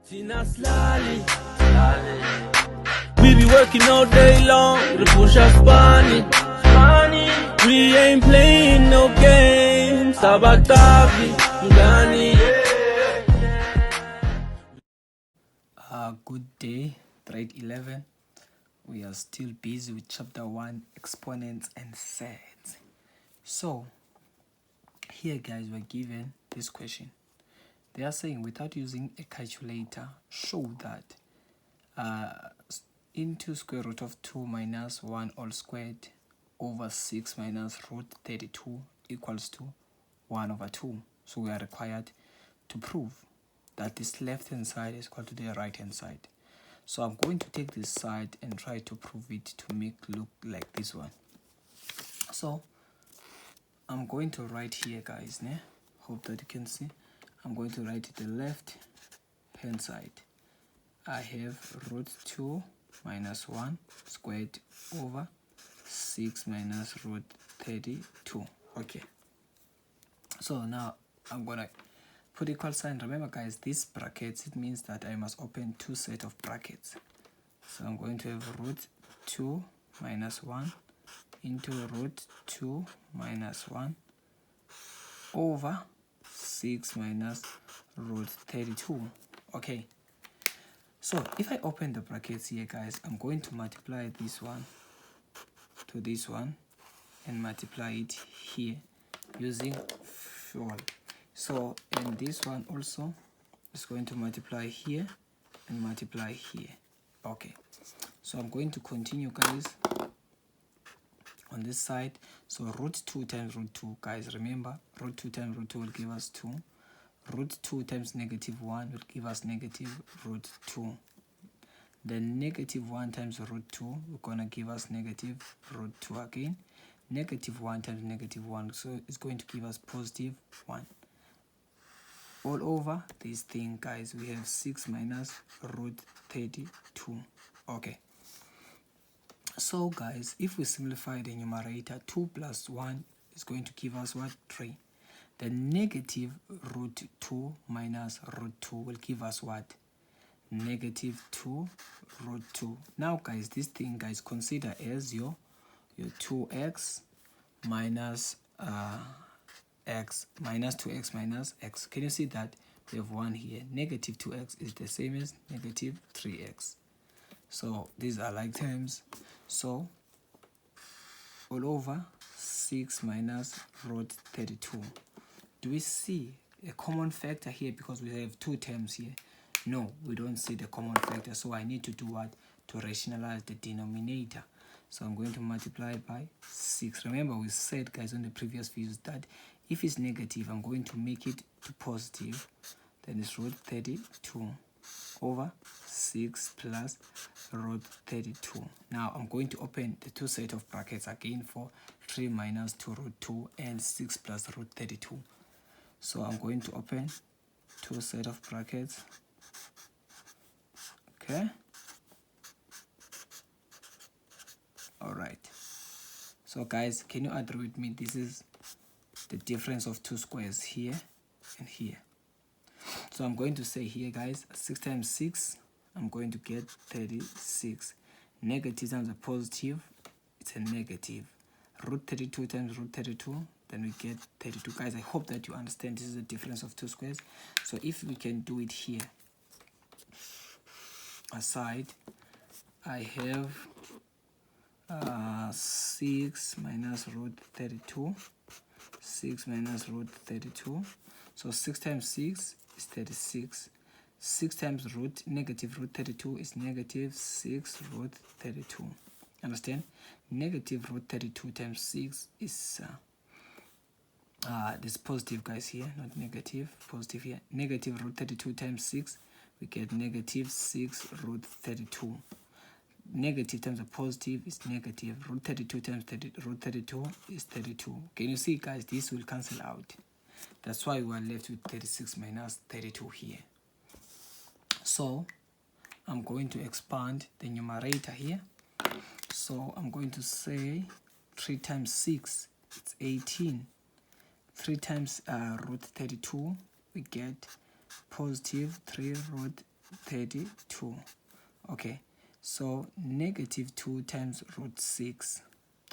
We be working all day long, the push us Spani. We ain't playing no games, Sabatavi, Gani. Good day, grade 11. We are still busy with chapter 1, exponents and surds. So, here guys, we're given this question. They are saying without using a calculator, show that into square root of 2 minus 1 all squared over 6 minus root 32 equals to 1 over 2. So we are required to prove that this left hand side is equal to the right hand side. So I'm going to take this side and try to prove it to make look like this one. So I'm going to write here guys, hope that you can see. I'm going to write the left hand side. I have root 2 minus 1 squared over 6 minus root 32. Okay. So now I'm going to put equal sign. Remember guys, these brackets, it means that I must open two sets of brackets. So I'm going to have root 2 minus 1 into root 2 minus 1 over 6 minus root 32. Okay. So if I open the brackets here guys, I'm going to multiply this one to this one and multiply it here using full. So and this one also is going to multiply here and multiply here. Okay, so I'm going to continue guys on this side. So root 2 times root 2 guys, remember root 2 times root 2 will give us 2. Root 2 times negative 1 will give us negative root 2. Then negative 1 times root 2 we're going to give us negative root 2 again. Negative 1 times negative 1, so it's going to give us positive 1. All over this thing guys, we have 6 minus root 32. Okay. So guys, if we simplify the numerator, 2 plus 1 is going to give us what? 3. The negative root 2 minus root 2 will give us what? Negative 2 root 2. Now guys, this thing guys, consider as your 2x minus x minus 2x minus x. Can you see that we have 1 here? Negative 2x is the same as negative 3x. So these are like terms. So all over 6 minus root 32. Do we see a common factor here because we have two terms here? No, we don't see the common factor. So I need to do what? To rationalize the denominator. So I'm going to multiply by 6. Remember we said guys on the previous videos that if it's negative, I'm going to make it to positive. Then it's root 32 over 6 plus root 32. Now I'm going to open the two set of brackets again for 3 minus 2 root 2 and 6 plus root 32. So I'm going to open two set of brackets. Okay. Alright. So guys, can you agree with me? This is the difference of two squares here and here. So I'm going to say here guys, 6 times 6, I'm going to get 36. Negative times a positive, it's a negative. Root 32 times root 32, then we get 32. Guys, I hope that you understand this is the difference of two squares. So if we can do it here, aside, I have 6 minus root 32. 6 minus root 32. So 6 times 6 is 36. 6 times root negative root 32 is negative 6 root 32. Understand? Negative root 32 times 6 is this positive guys here, not negative, positive here. Negative root 32 times 6, we get negative 6 root 32. Negative times a positive is negative. Root 32 times root 32 is 32. Can you see guys, this will cancel out. That's why we are left with 36 minus 32 here. So I'm going to expand the numerator here. So I'm going to say 3 times 6, it's 18. 3 times root 32, we get positive 3 root 32. Okay, so negative 2 times root 6,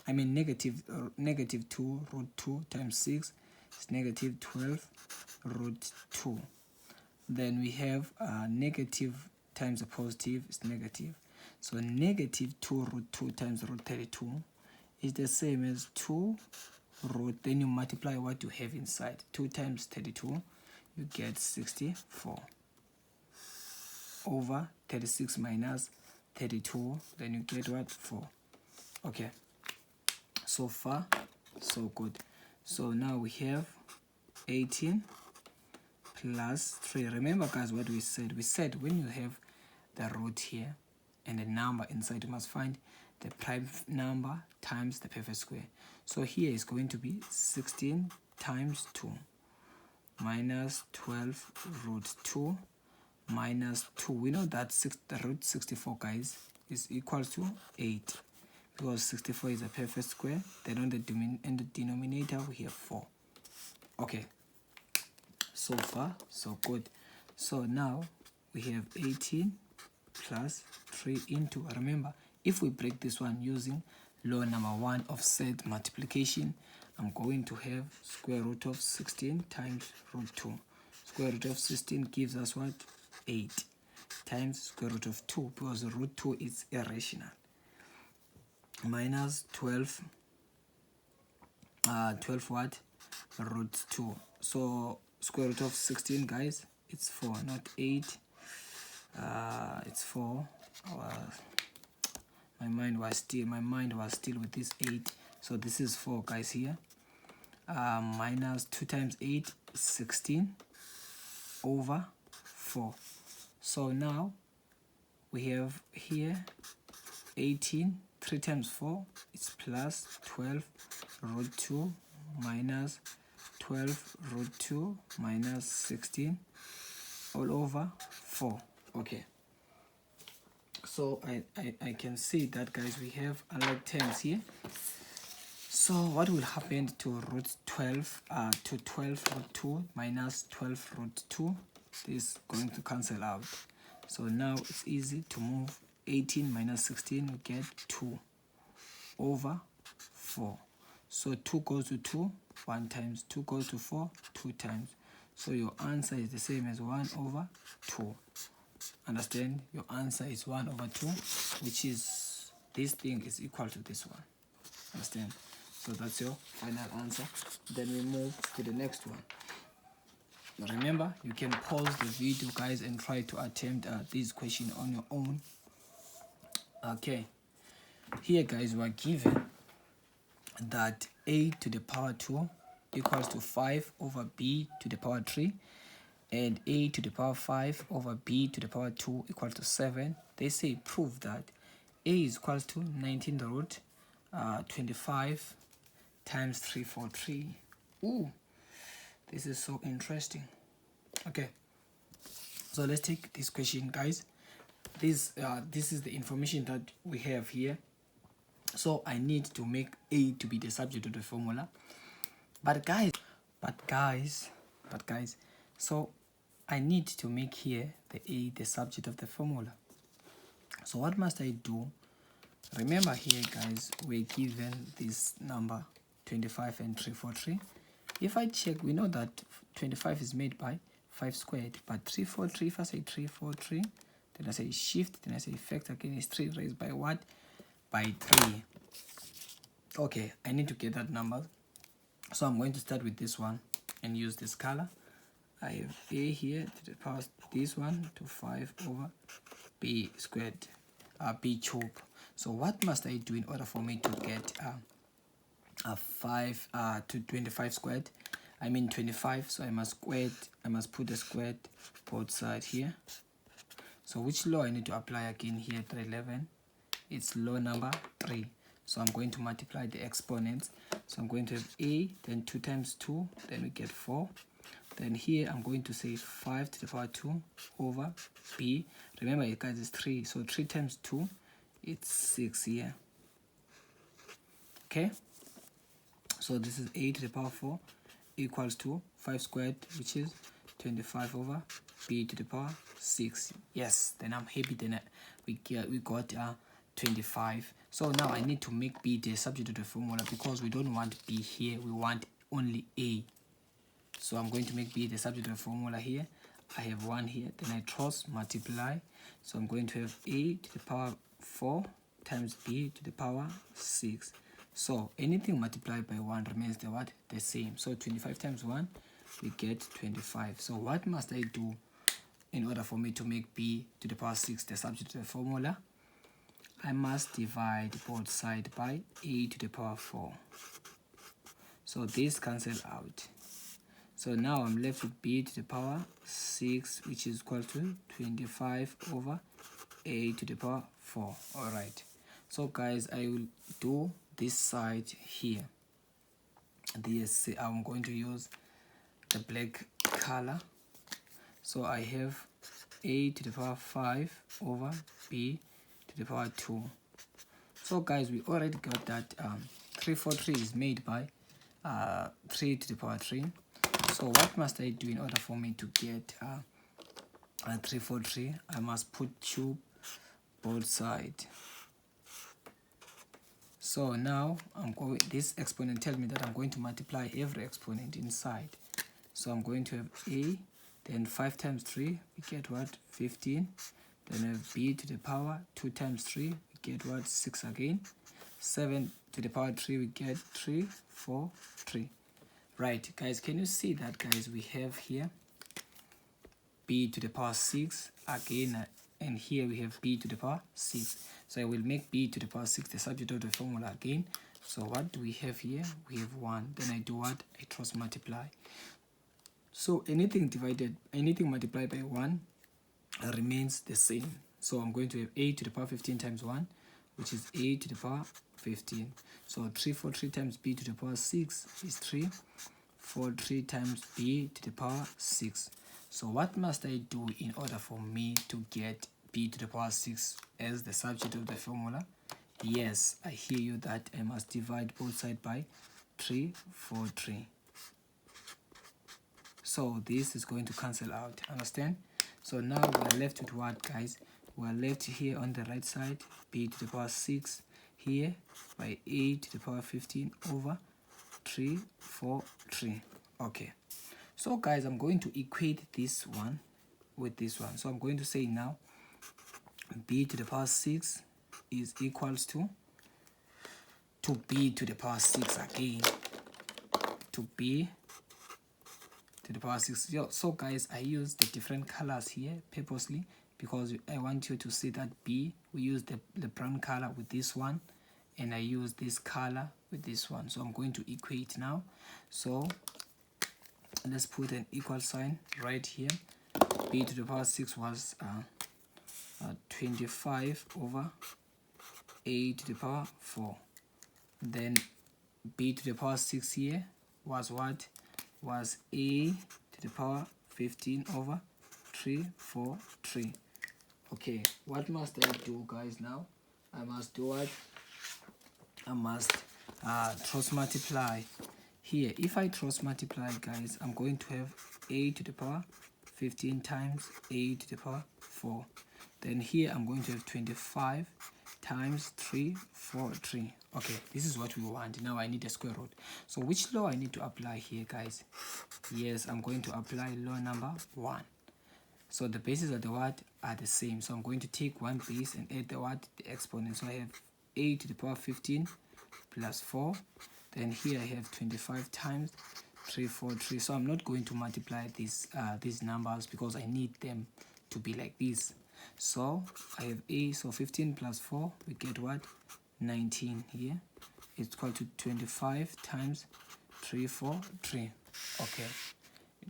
I mean negative 2 root 2 times 6 is negative 12 root 2. Then we have negative times a positive is negative. So negative 2 root 2 times root 32 is the same as 2 root, then you multiply what you have inside. 2 times 32, you get 64 over 36 minus 32, then you get what? 4. Okay, so far so good. So now we have 18 plus 3. Remember guys what we said? We said when you have the root here and a number inside, you must find the prime number times the perfect square. So here is going to be 16 times 2 minus 12 root 2 minus 2. We know that the root 64 guys is equal to 8 because 64 is a perfect square. Then on the denominator we have 4. Okay, so far so good. So now we have 18 plus 3 into, remember if we break this one using law number 1 of set multiplication, I'm going to have square root of 16 times root 2. Square root of 16 gives us what? 8 times square root of 2 because root 2 is irrational, minus 12 what? Root 2. So square root of 16 guys, it's 4 not 8. It's 4. My mind was still with this 8, so this is 4 guys here. Minus 2 times 8 is 16 over 4. So now we have here 18, 3 times 4 is plus 12 root 2 minus 12 root 2 minus 16 all over 4. Okay, so I can see that guys we have unlike terms here. So what will happen to root 12 to 12 root 2 minus 12 root 2? This is going to cancel out. So now it's easy to move 18 minus 16, we get 2 over 4. So 2 goes to 2 1 times, 2 goes to 4 2 times. So your answer is the same as 1 over 2. Understand? Your answer is 1 over 2, which is this thing is equal to this one. Understand? So that's your final answer. Then we move to the next one. Remember, you can pause the video guys and try to attempt this question on your own. Okay, here guys we are given that a to the power 2 equals to 5 over b to the power 3, and a to the power 5 over b to the power 2 equals to 7. They say prove that a is equals to 19 the root 25 times 343. Ooh, this is so interesting. Okay, so let's take this question guys. This is the information that we have here. So I need to make a to be the subject of the formula. But guys, so I need to make here the a the subject of the formula. So what must I do? Remember here guys, we're given this number 25 and 343. If I check, we know that 25 is made by 5 squared, but 343, if I say 343, then I say shift, then I say factor again, is 3 raised by what? By 3. Okay, I need to get that number. So I'm going to start with this one and use this color. I have a here to the power this one to 5 over b squared, b cube. So what must I do in order for me to get a 5 to 25 squared? I mean 25, so I must put the squared both sides here. So which law I need to apply again here? 311. It's law number 3. So I'm going to multiply the exponents. So I'm going to have a, then 2 times 2, then we get 4. Then here I'm going to say 5 to the power 2 over b. Remember it guys is 3, so 3 times 2, it's 6 here. Okay, so this is a to the power 4 equals to 5 squared, which is 25 over b to the power 6. Yes, then I'm happy. Then we got 25. So now I need to make b the subject of the formula, because we don't want b here, we want only a. So I'm going to make b the subject of the formula here. I have 1 here, then I cross multiply. So I'm going to have a to the power 4 times b to the power 6. So anything multiplied by 1 remains the what? The same. So 25 times 1, we get 25. So what must I do in order for me to make b to the power 6 the subject of the formula? I must divide both sides by a to the power 4. So this cancel out. So now I'm left with b to the power 6, which is equal to 25 over a to the power 4. Alright. So guys, I will do this side here. I'm going to use the black color. So I have a to the power 5 over b to the power 2. So guys, we already got that 343 is made by 3 to the power 3. So what must I do in order for me to get 343? I must put cube both sides. So now this exponent tells me that I'm going to multiply every exponent inside. So I'm going to have a, then 5 times 3, we get what? 15. Then I have b to the power 2 times 3, we get what? 6 again. 7 to the power 3, we get 3, 4, 3. Right, guys, can you see that, guys? We have here b to the power 6 again, and here we have b to the power 6. So I will make b to the power 6 the subject of the formula again. So what do we have here? We have 1. Then I do what? I cross multiply. So anything multiplied by 1 remains the same. So I'm going to have a to the power 15 times 1, which is a to the power 15. So 343 times b to the power 6 is 343 times b to the power 6. So what must I do in order for me to get b to the power 6 as the subject of the formula? Yes, I hear you that I must divide both sides by 343. So this is going to cancel out, understand? So now we're left with what, guys? We're left here on the right side, b to the power 6 here by a to the power 15 over 343. Okay. So guys, I'm going to equate this one with this one. So I'm going to say now b to the power 6 is equals to b to the power 6 again, to b to the power 6. So guys, I use the different colors here purposely because I want you to see that b, we use the brown color with this one, and I use this color with this one. So I'm going to equate now. So let's put an equal sign right here. B to the power 6 was 25 over a to the power 4. Then b to the power 6 here was what? Was a to the power 15 over 343. Okay, what must I do, guys, now? I must do what? I must cross multiply. Here, if I cross multiply, guys, I'm going to have a to the power 15 times a to the power 4. Then here I'm going to have 25 times 343. Okay, this is what we want. Now I need a square root. So which law I need to apply here, guys? Yes, I'm going to apply law number 1. So the bases of the what are the same. So I'm going to take one base and add the what? The exponent. So I have a to the power 15 plus 4. Then here I have 25 times 343. So I'm not going to multiply these numbers because I need them to be like this. So I have a, so 15 plus 4, we get what? 19 here. It's equal to 25 times 343. Okay.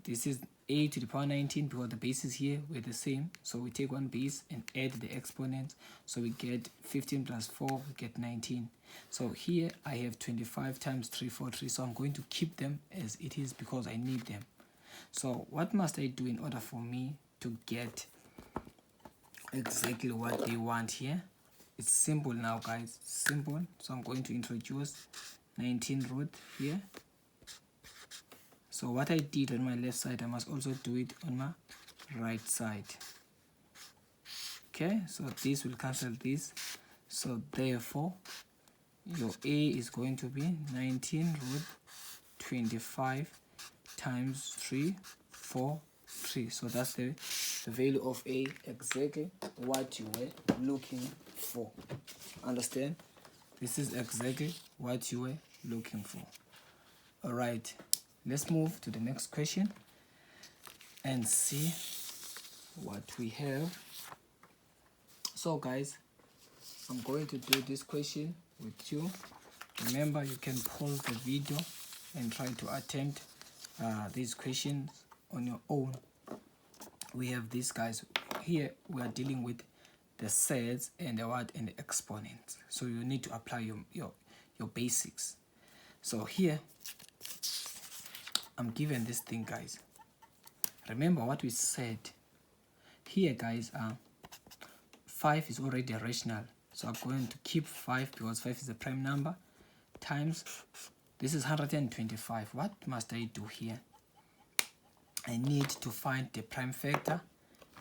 This is a to the power 19 because the bases here were the same. So we take one base and add the exponents. So we get 15 plus 4, we get 19. So here I have 25 times 343. So I'm going to keep them as it is because I need them. So what must I do in order for me to get exactly what they want here? It's simple now, guys. Simple. So I'm going to introduce 19 root here. So what I did on my left side, I must also do it on my right side. Okay, so this will cancel this, so therefore your A is going to be 19 root 25 times 3 4 3. So that's the value of A, exactly what you were looking for. Understand? This is exactly what you were looking for. All right, let's move to the next question and see what we have. So guys, I'm going to do this question with you. Remember, you can pause the video and try to attempt these questions on your own. We have these guys here. We are dealing with the surds and the what and the exponents. So you need to apply your basics. So here I'm given this thing, guys. Remember what we said here, guys. 5 is already a rational, so I'm going to keep 5 because 5 is a prime number, times this is 125. What must I do here? I need to find the prime factor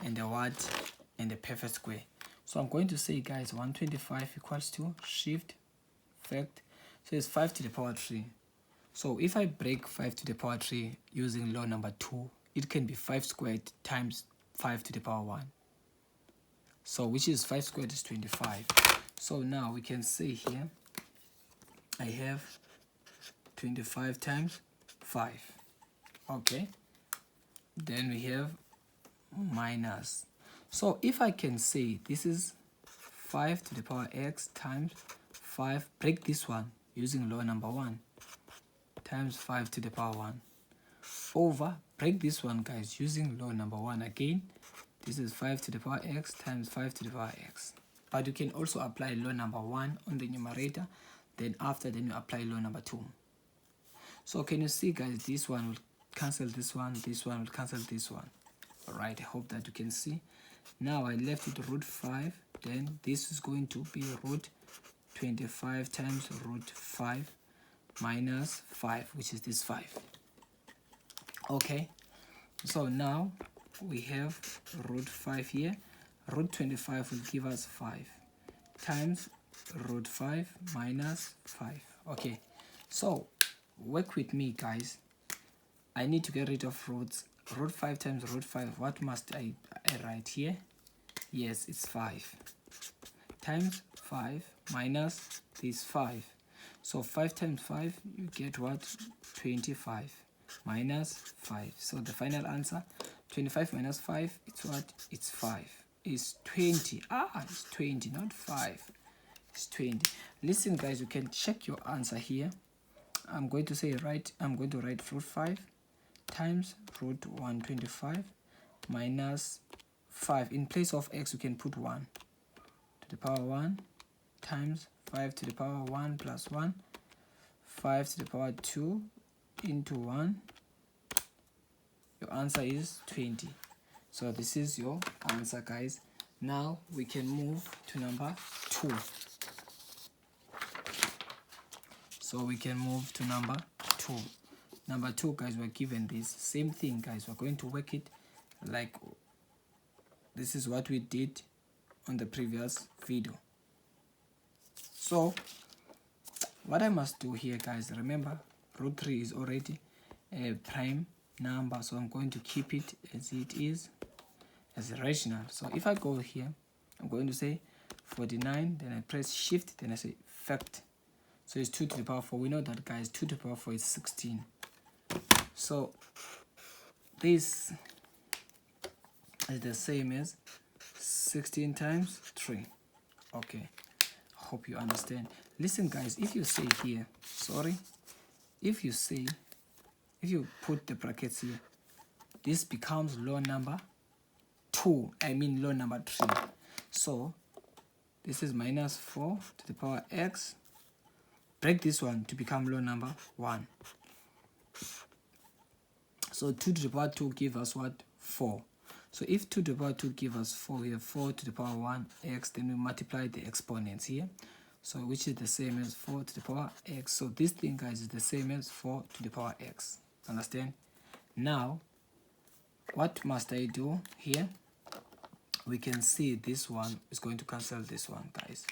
and the what and the perfect square. So I'm going to say, guys, 125 equals to shift fact, so it's 5 to the power 3. So if I break 5 to the power 3 using law number 2, it can be 5 squared times 5 to the power 1. So which is 5 squared is 25. So now we can say here I have 25 times 5. Okay. Then we have minus. So if I can say this is 5 to the power x times 5, break this one using law number 1, times 5 to the power 1, over, break this one, guys, using law number 1 again. This is 5 to the power x times 5 to the power x. But you can also apply law number 1 on the numerator, then you apply law number 2. So can you see, guys, this one will cancel this one will cancel this one. Alright, I hope that you can see. Now I left with root 5, then this is going to be root 25 times root 5 minus 5, which is this 5. Okay, so now we have root 5 here. Root 25 will give us 5 times root 5 minus 5. Okay, so work with me, guys. I need to get rid of roots. Root 5 times root 5, what must I write here? Yes, it's 5 times 5 minus this 5. So 5 times 5, you get what? 25 minus 5. So the final answer, 25 minus 5, it's what? It's 5. It's 20. It's 20, not 5. It's 20. Listen, guys, you can check your answer here. I'm going to write root 5 times root 125 minus 5. In place of x, you can put 1 to the power 1 times 5 to the power 1 plus 1, 5 to the power 2 into 1. Your answer is 20. So this is your answer, guys. Now we can move to number 2. So we can move to number 2. Number 2, guys, we're given this same thing, guys. We're going to work it like this is what we did on the previous video. So what I must do here, guys, remember root 3 is already a prime number, so I'm going to keep it as it is, as a rational. So if I go here, I'm going to say 49, then I press shift, then I say fact. So it's 2 to the power 4. We know that, guys, 2 to the power 4 is 16. So this is the same as 16 times 3. Okay, hope you understand. Listen, guys, if you say here, if you put the brackets here, this becomes law number 2, law number 3. So this is minus 4 to the power x. Break this one to become law number 1. So 2 to the power 2 give us what? 4. So if 2 to the power 2 give us 4, we have 4 to the power 1 x, then we multiply the exponents here. So which is the same as 4 to the power x. So this thing, guys, is the same as 4 to the power x. Understand? Now what must I do here? We can see this one is going to cancel this one, guys.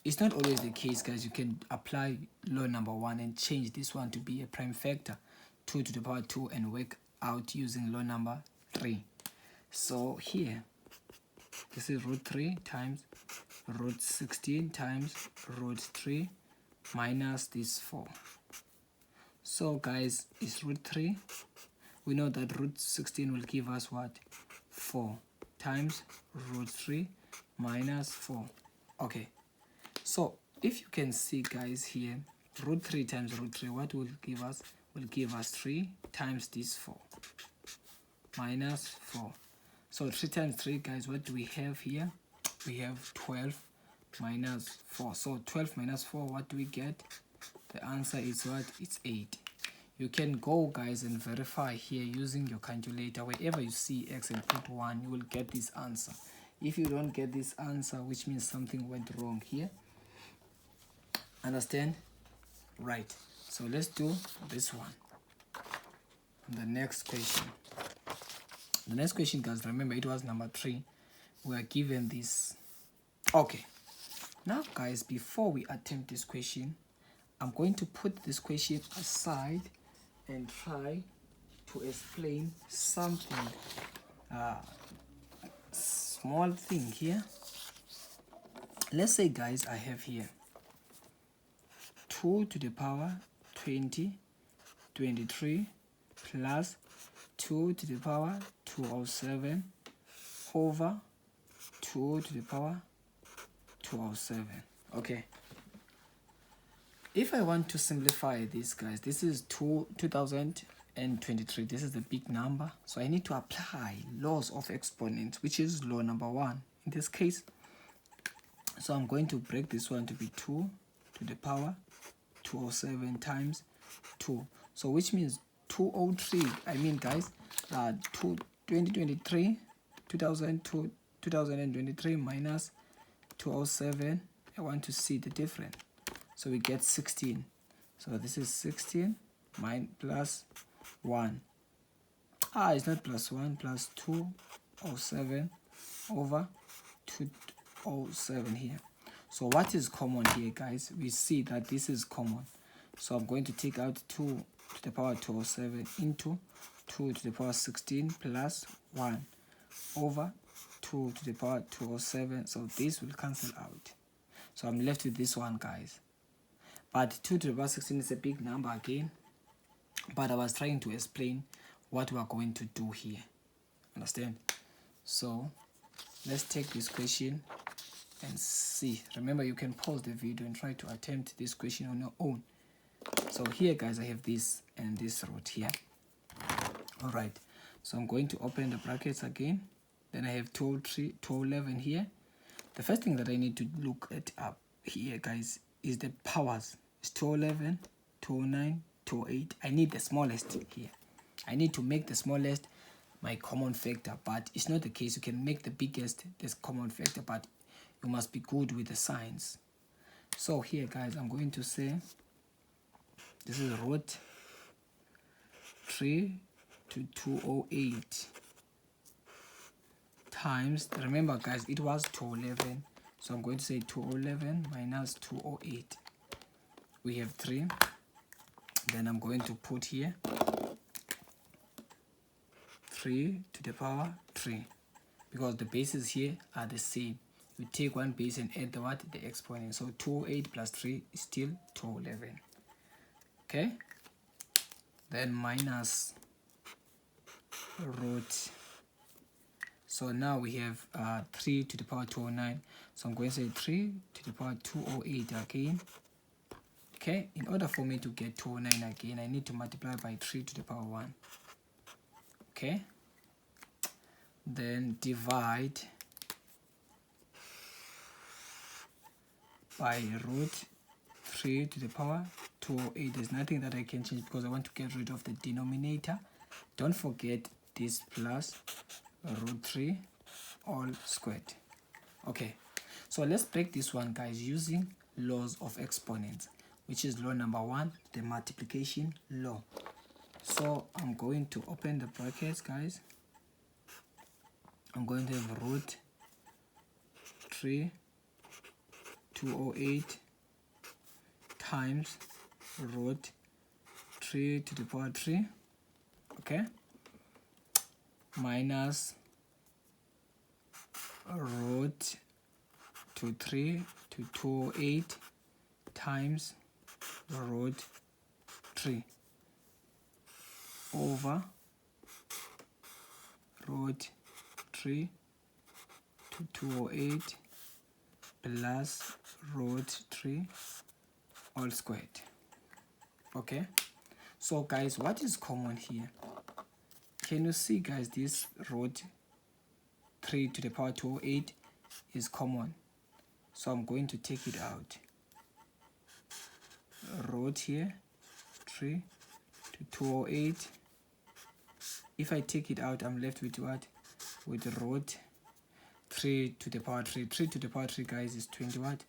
It's not always the case, guys. You can apply law number 1 and change this one to be a prime factor, 2 to the power 2, and work out using law number 3. So here, this is root 3 times root 16 times root 3 minus this 4. So guys, it's root 3. We know that root 16 will give us what? 4 times root 3 minus 4. Okay, so if you can see, guys, here, root 3 times root 3, what will give us? Will give us 3 times this 4 minus 4. So 3 times 3, guys, what do we have here? We have 12 minus 4. So 12 minus 4, what do we get? The answer is what? It's 8. You can go, guys, and verify here using your calculator. Wherever you see x and put 1, you will get this answer. If you don't get this answer, which means something went wrong here. Understand? Right. So let's do this one. The next question. The next question, guys, remember it was number 3. We are given this. Okay. Now, guys, before we attempt this question, I'm going to put this question aside and try to explain something, small thing here. Let's say, guys, I have here 2 to the power 20, 23 plus 2 to the power 207 over 2 to the power 207. Okay. If I want to simplify this, guys, this is 2023. This is the big number. So I need to apply laws of exponents, which is law number 1 in this case. So I'm going to break this one to be 2 to the power 207 times 2. So which means 203. I mean, guys, 2023 minus 207. I want to see the difference. So we get 16. So this is 16 plus 1. It's not plus 1, plus 207 over 207 here. So what is common here, guys? We see that this is common. So I'm going to take out 2 to the power 207 into 2 to the power 16 plus 1 over 2 to the power 207. So this will cancel out. So I'm left with this one, guys. But 2 to the power 16 is a big number again. But I was trying to explain what we are going to do here. Understand? So let's take this question and see. Remember, you can pause the video and try to attempt this question on your own. So here, guys, I have this and this root here. All right. So I'm going to open the brackets again. Then I have 203, 211 here. The first thing that I need to look at up here, guys, is the powers. It's 211, 209, 208. I need the smallest here. I need to make the smallest my common factor, but it's not the case. You can make the biggest this common factor, but you must be good with the signs. So here, guys, I'm going to say this is root 3 to 208 times, remember, guys, it was 211. So I'm going to say 211 minus 208. We have 3. Then I'm going to put here 3 to the power 3. Because the bases here are the same. You take one base and add the what? The exponent. So 208 plus 3 is still 211. Okay? Then minus root. So now we have 3 to the power 209. So I'm going to say 3 to the power 208 again. Okay, in order for me to get 209 again, I need to multiply by 3 to the power 1. Okay, then divide by root 3 to the power 208. There's nothing that I can change because I want to get rid of the denominator. Don't forget this plus root 3 all squared. Okay, so let's break this one, guys, using laws of exponents, which is law number 1, the multiplication law. So I'm going to open the brackets, guys. I'm going to have root 3 208 times root 3 to the power 3, okay, minus root 3 to 208 times root 3 over root 3 to 208 plus root 3 all squared. Okay, so guys, what is common here? Can you see, guys, this root 3 to the power 208 is common, so I'm going to take it out. Root here 3 to 208. If I take it out, I'm left with what? With root 3 to the power 3. 3 to the power 3, guys, is 20 what?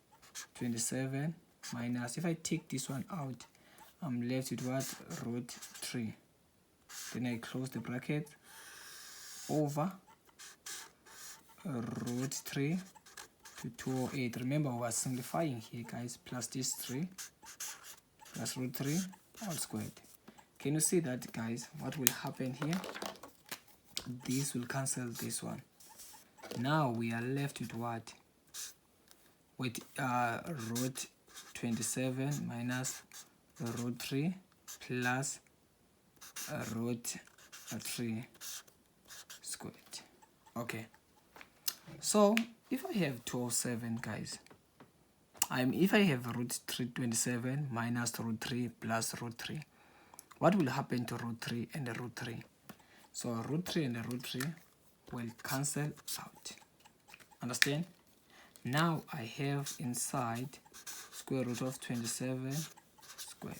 27 minus, if I take this one out, I'm left with what? Root 3. Then I close the bracket over root 3 to 208. Remember, we are simplifying here, guys, plus this 3 plus root 3 all squared. Can you see that, guys? What will happen here? This will cancel this one. Now we are left with what? With root 27 minus root 3 plus root 3 squared. Okay, so if I have 207, guys, if I have root 327 minus root 3 plus root 3, what will happen to root 3 and the root 3? So root 3 and the root 3 will cancel out. Understand? Now I have inside square root of 27 squared.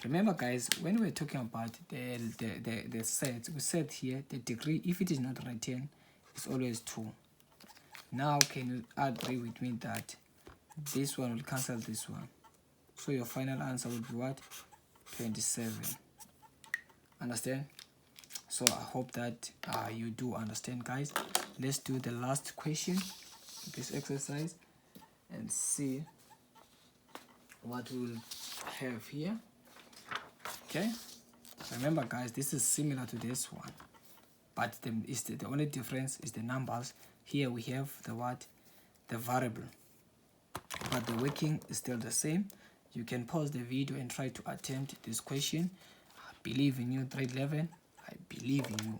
Remember, guys, when we're talking about the sets, we said here the degree, if it is not written, is always 2. Now can you agree with me that this one will cancel this one? So your final answer will be what? 27. Understand? So I hope that you do understand, guys. Let's do the last question of this exercise and see what we'll have here. Okay, remember, guys, this is similar to this one, but the only difference is the numbers. Here we have the what? The variable, but the working is still the same. You can pause the video and try to attempt this question. I believe in you, grade 11. I believe in you.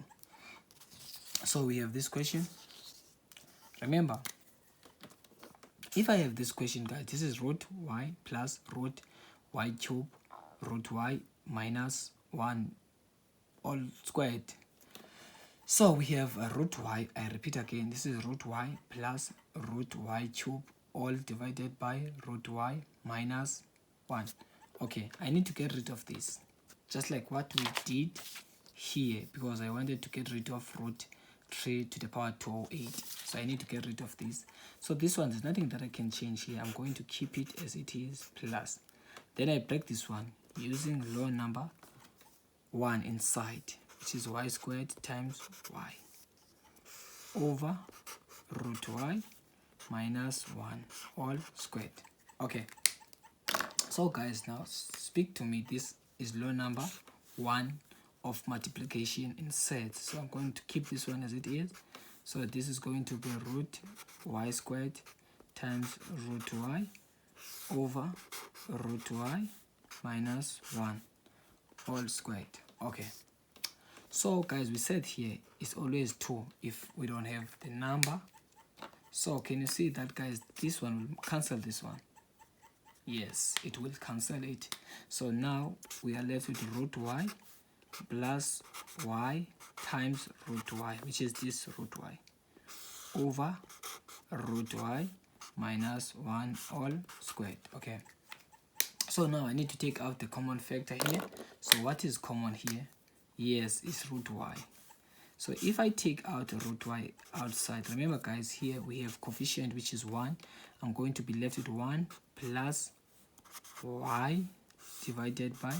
So we have this question. Remember, if I have this question, guys, this is root y plus root y cube root y minus 1 all squared. So we have a root y. I repeat again, this is root y plus root y cube all divided by root y minus 1. Okay, I need to get rid of this, just like what we did here, because I wanted to get rid of root 3 to the power 208. So I need to get rid of this. So this one, there's nothing that I can change here. I'm going to keep it as it is, plus. Then I break this one using lower number 1 inside, which is y squared times y over root y minus 1 all squared. Okay, so guys, now speak to me. This is low number 1 of multiplication in sets. So I'm going to keep this one as it is. So this is going to be root y squared times root y over root y minus 1 all squared. Okay, so guys, we said here it's always 2 if we don't have the number. So can you see that, guys? This one will cancel this one. Yes, it will cancel it. So now we are left with root y plus y times root y, which is this root y, over root y minus 1 all squared. Okay, so now I need to take out the common factor here. So what is common here? Yes, it's root y. So if I take out root y outside, remember, guys, here we have coefficient, which is 1. I'm going to be left with 1 plus y divided by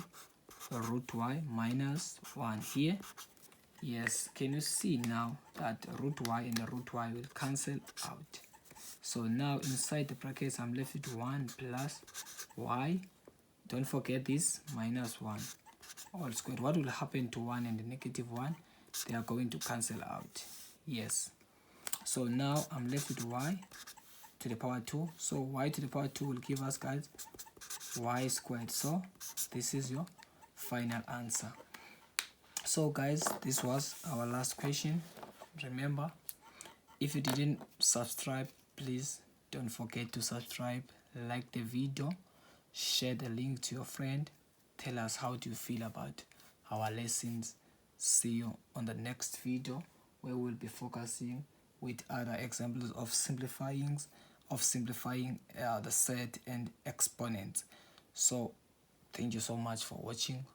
root y minus 1 here, Yes, can you see now that root y and the root y will cancel out? So now inside the brackets I'm left with 1 plus y, don't forget this, minus 1 all squared. What will happen to 1 and the negative 1? They are going to cancel out. Yes, so now I'm left with y to the power 2. So y to the power 2 will give us, guys, y squared. So this is your final answer. So guys, this was our last question. Remember, if you didn't subscribe, please don't forget to subscribe, like the video, share the link to your friend, tell us how do you feel about our lessons. See you on the next video where we'll be focusing with other examples of simplifying the set and exponents. So thank you so much for watching.